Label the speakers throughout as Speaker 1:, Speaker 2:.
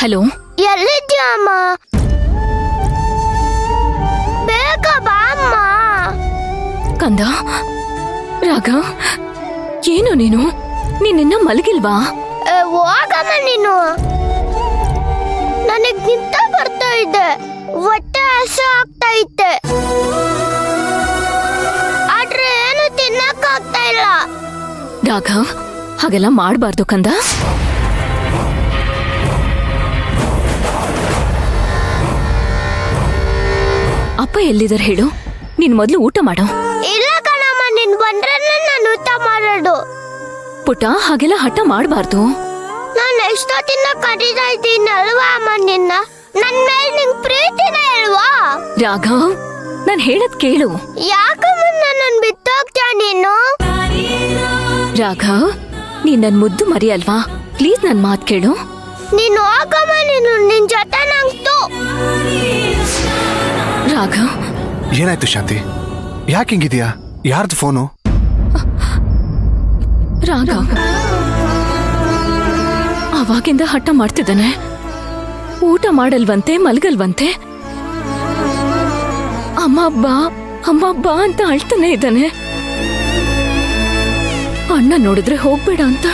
Speaker 1: Hello,
Speaker 2: ಎಲ್ಲಿದ್ಯಾ ಅಮ್ಮ? ಬೇಗ ಬಾ ಅಮ್ಮ.
Speaker 1: ಕಂದ. ರಾಘವ್, ಏನು ನೀನು? ನೀನಿನ್ನ ಮಲಗಿಲ್ವಾ?
Speaker 2: ಹೋಗಮ್ಮ ನೀನು. ನನಗ್ ನಿಂತ ಬರ್ತಾ ಇದೆ, ಹೊಟ್ಟೆ ಹಸು ಆಗ್ತಾ ಇತ್ತೆ, ಆದ್ರೆ ಏನು ತಿನ್ನಕ್ಕಾಗ್ತಾ ಇಲ್ಲ.
Speaker 1: ರಾಘವ್, ಹಾಗೆಲ್ಲ ಮಾಡಬಾರ್ದು ಕಂದ. ಅಪ್ಪ ಎಲ್ಲಿದ್ದಾರೆ ಹೇಳು? ನೀನ್ ಮೊದ್ಲು ಊಟ ಮಾಡು.
Speaker 2: ಇಲ್ಲ ಕಣಮ್ಮ, ನೀನ್ ಬಂದ್ರೆ ನಾನು ಊಟ ಮಾಡೋದು.
Speaker 1: ಪುಟ್ಟ, ಹಾಗೆಲ್ಲ ಹಠ ಮಾಡಬಾರ್ದು.
Speaker 2: ನಾನು ಎಷ್ಟೊತ್ತಿನ ಕರೀತಾ ಇದ್ದೀನಿ ಅಲ್ವಾ ಅಮ್ಮ ನಿನ್ನ? ನನ್ ಮೇಲೆ ನಿಂಗ್ ಪ್ರೀತಿನ ಇಲ್ವಾ?
Speaker 1: ರಾಘವ್, ನಾನ್ ಹೇಳದ್ ಕೇಳು.
Speaker 2: ಯಾಕಮ್ಮ ನನ್ನನ್ ಬಿಟ್ಟೋಗ್ತೀಯ ನೀನು?
Speaker 1: ರಾಘವ್, ನೀನ್ ನನ್ ಮುದ್ದು ಮರಿ ಅಲ್ವಾ? ಪ್ಲೀಸ್ ನನ್ ಮಾತ್ ಕೇಳು.
Speaker 2: ನೀನು ಹೋಗಮ್ಮ, ನೀನು ನಿನ್ ಜೊತೆ ನಂಗ್ತು.
Speaker 1: ರಾಘವ್,
Speaker 3: ಏನಾಯ್ತು ಶಾಂತಿ? ಯಾಕೆ ಹಿಂಗಿದ್ಯಾ? ಯಾರ್ದು ಫೋನು?
Speaker 1: ರಾಘವ್ ಅವಾಗಿಂದ ಹಠ ಮಾಡ್ತಿದ್ದಾನೆ. ಊಟ ಮಾಡಲ್ವಂತೆ, ಮಲಗಲ್ವಂತೆ. ಅಮ್ಮ ಬಾ, ಅಮ್ಮ ಬಾ ಅಂತ ಅಳ್ತಾನೆ ಇದ್ದಾನೆ. ಅಣ್ಣ ನೋಡಿದ್ರೆ ಹೋಗ್ಬೇಡ ಅಂತ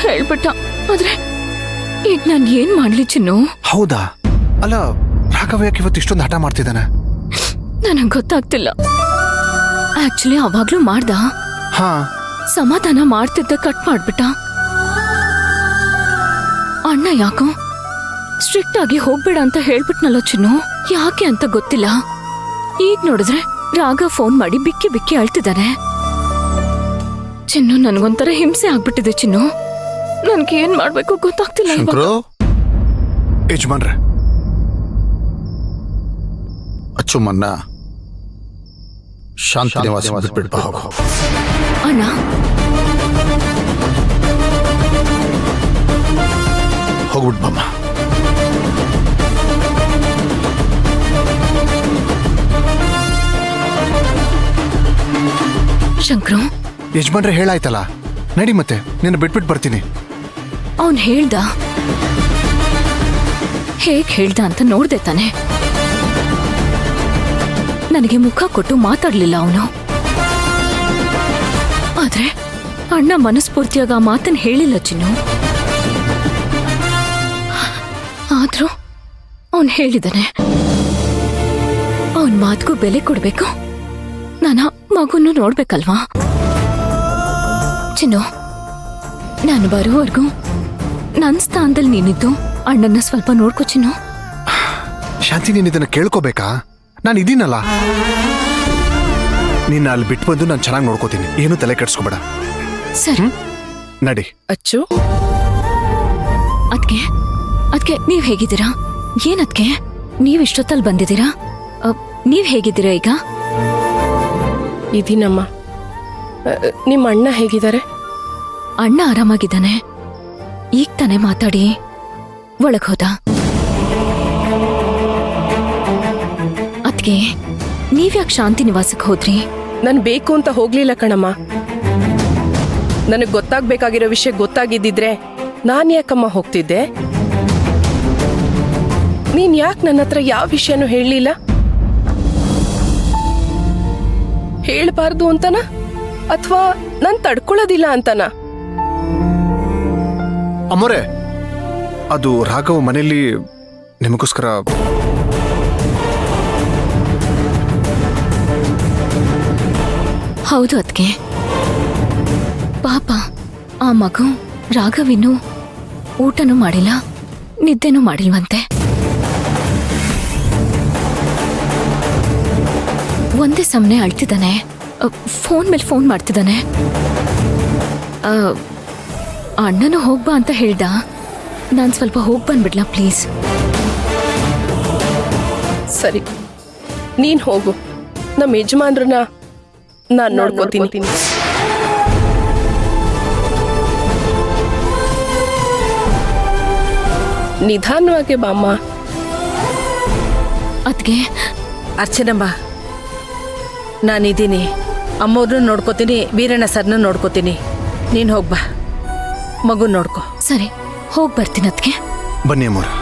Speaker 1: ಹೇಳ್ಬಿಟ್ಟ. ಆದ್ರೆ ಈಗ ನಾನು ಏನ್ ಮಾಡ್ಲಿ ಚಿನ್ನು?
Speaker 3: ಹೌದಾ? ಅಲ್ಲ, ರಾಘವ್ ಯಾಕೆ ಇವತ್ತು ಇಷ್ಟೊಂದು ಹಠ ಮಾಡ್ತಿದ್ದಾನೆ?
Speaker 1: ನನಗ್ ಗೊತ್ತಾಗ್ತಿಲ್ಲ. ಆಕ್ಚುಲಿ ಅವಾಗ್ಲೂ ಮಾಡ್ದ,
Speaker 3: ಹಾ,
Speaker 1: ಸಮಾಧಾನ ಮಾಡ್ತಿದ್ದ ಕಟ್ ಮಾಡ್ಬಿಟ್ಟ. ಅಣ್ಣ ಯಾಕೋ ಸ್ಟ್ರಿಕ್ಟ್ ಆಗಿ ಹೋಗ್ಬೇಡ ಅಂತ ಹೇಳ್ಬಿಟ್ನಲ್ಲ ಚಿನ್ನು. ಯಾಕೆ ಅಂತ ಗೊತ್ತಿಲ್ಲ. ಈಗ ನೋಡಿದ್ರೆ ರಾಘವ್ ಫೋನ್ ಮಾಡಿ ಬಿಕ್ಕಿ ಬಿಕ್ಕಿ ಅಳ್ತಿದ್ದಾನೆ. ಚಿನ್ನು, ನನ್ಗೊಂಥರ ಹಿಂಸೆ ಆಗ್ಬಿಟ್ಟಿದೆ ಚಿನ್ನು. ನನ್ಗೆ ಏನ್ ಮಾಡ್ಬೇಕು ಗೊತ್ತಾಗ್ತಿಲ್ಲ.
Speaker 3: ಯಜಮಾನ್ರೆ,
Speaker 4: ಅಚ್ಚುಮನ್ನ ಶಾಂತಿ ನಿವಾಸ ಬಿಟ್ಬಿಟ್ಟು ಹೋಗು.
Speaker 1: ಅಣ್ಣ,
Speaker 4: ಹೋಗ್ಬಿಟ್ಟು ಬಮ್ಮ.
Speaker 1: ಶಂಕ್ರು,
Speaker 3: ಯಜಮಾನ್ರೆ ಹೇಳಾಯ್ತಲ್ಲ, ನಡಿ ಮತ್ತೆ, ನಿನ್ನ ಬಿಟ್ಬಿಟ್ಟು ಬರ್ತೀನಿ.
Speaker 1: ಅವನ್ ಹೇಳ್ದ. ಹೇಗ್ ಹೇಳ್ದ ಅಂತ ನೋಡ್ದೆ ತಾನೆ. ನನಗೆ ಮುಖ ಕೊಟ್ಟು ಮಾತಾಡ್ಲಿಲ್ಲ ಅವನು. ಆದ್ರೆ ಅಣ್ಣ ಮನಸ್ಫೂರ್ತಿಯಾಗ ಆ ಮಾತನ್ನ ಹೇಳಿಲ್ಲ ಚಿನ್ನು. ಆದ್ರೂ ಅವನ್ ಹೇಳಿದಾನೆ. ಅವನ್ ಮಾತ್ಗೂ ಬೆಲೆ ಕೊಡ್ಬೇಕು. ನಾನು ಮಗುನ್ನು ನೋಡ್ಬೇಕಲ್ವಾ ಚಿನ್ನು? ನಾನು ಬರೋವರೆಗೂ ನನ್ ಸ್ಥಾನದಲ್ಲಿ ನೀನಿದ್ದು ಅಣ್ಣನ್ನ ಸ್ವಲ್ಪ ನೋಡ್ಕೊ ಚಿನ್ನು.
Speaker 3: ಶಾಂತಿ, ನೀನ್ ಇದನ್ನ ಕೇಳ್ಕೋಬೇಕಾ? ನಾನು ಇದೀನಲ್ಲ. ನಿನ್ನ ಅಲ್ಲಿ ಬಿಟ್ಟು ಬಂದು ನಾನು ಚೆನ್ನಾಗಿ ನೋಡ್ಕೋತೀನಿ. ಏನು ತಲೆ ಕೆಡ್ಸ್ಕೊಬೇಡ.
Speaker 1: ಸರಿ,
Speaker 3: ನಡಿ.
Speaker 5: ಅಚ್ಚು,
Speaker 1: ಅದ್ಕೆ ನೀವ್ ಹೇಗಿದ್ದೀರಾ? ಏನದ್ಕೆ ನೀವ್ ಇಷ್ಟೊತ್ತಲ್ಲಿ ಬಂದಿದ್ದೀರಾ? ನೀವ್ ಹೇಗಿದ್ದೀರಾ ಈಗ?
Speaker 5: ಇದೀನಮ್ಮ. ನಿಮ್ಮ ಅಣ್ಣ ಹೇಗಿದ್ದಾರೆ?
Speaker 1: ಅಣ್ಣ ಆರಾಮಾಗಿದ್ದಾನೆ. ಈಗ ತಾನೇ ಮಾತಾಡಿ ಒಳಗ್ ಹೋದ. ಅದ್ಕೆ ನೀವ್ಯಾಕೆ ಶಾಂತಿ ನಿವಾಸಕ್ಕೆ ಹೋದ್ರಿ?
Speaker 5: ನನ್ ಬೇಕು ಅಂತ ಹೋಗ್ಲಿಲ್ಲ ಕಣಮ್ಮ. ನನಗ್ ಗೊತ್ತಾಗ್ಬೇಕಾಗಿರೋ ವಿಷಯ ಗೊತ್ತಾಗಿದ್ದಿದ್ರೆ ನಾನ್ ಯಾಕಮ್ಮ ಹೋಗ್ತಿದ್ದೆ? ನೀನ್ ಯಾಕೆ ನನ್ನ ಹತ್ರ ಯಾವ ವಿಷಯನೂ ಹೇಳಲಿಲ್ಲ? ಹೇಳ್ಬಾರ್ದು ಅಂತನಾ ಅಥವಾ ನಾನ್ ತಡ್ಕೊಳ್ಳೋದಿಲ್ಲ ಅಂತನಾ?
Speaker 3: ಅಮ್ಮೋರೆ, ಅದು ರಾಘವ್ ಮನೆಯಲ್ಲಿ ನಿಮಗೋಸ್ಕರ
Speaker 1: ಹೌದು ಅದ್ಕೆ. ಪಾಪ ಆ ಮಗು ರಾಘವಿನ್ನು ಊಟನೂ ಮಾಡಿಲ್ಲ, ನಿದ್ದೆನೂ ಮಾಡಿಲ್ವಂತೆ. ಒಂದೇ ಸಮನೆ ಅಳ್ತಿದ್ದಾನೆ. ಫೋನ್ ಮೇಲೆ ಫೋನ್ ಮಾಡ್ತಿದ್ದಾನೆ. ಅಣ್ಣನೂ ಹೋಗ್ಬಾ ಅಂತ ಹೇಳ್ದ. ನಾನು ಸ್ವಲ್ಪ ಹೋಗ್ ಬಂದ್ಬಿಡ್ಲಾ ಪ್ಲೀಸ್?
Speaker 5: ಸರಿ, ನೀನ್ ಹೋಗು. ನಮ್ಮ ಯಜಮಾನ್ರನ್ನ ನಾನ್ ನೋಡ್ಕೋತೀನಿ. ನಿಧಾನವಾಗಿ ಬಾಮ್ಮ.
Speaker 1: ಅದ್ಕೆ
Speaker 6: ಅರ್ಚನಮ್ಮ, ನಾನಿದ್ದೀನಿ. ಅಮ್ಮವ್ರನ್ನೂ ನೋಡ್ಕೋತೀನಿ, ವೀರಣ್ಣ ಸರ್ನ ನೋಡ್ಕೋತೀನಿ. ನೀನು ಹೋಗ್ಬಾ, ಮಗು ನೋಡ್ಕೊ.
Speaker 1: ಸರಿ, ಹೋಗ್ ಬರ್ತೀನಿ ಅದ್ಕೆ.
Speaker 3: ಬನ್ನಿ ಅಮ್ಮೋರೆ.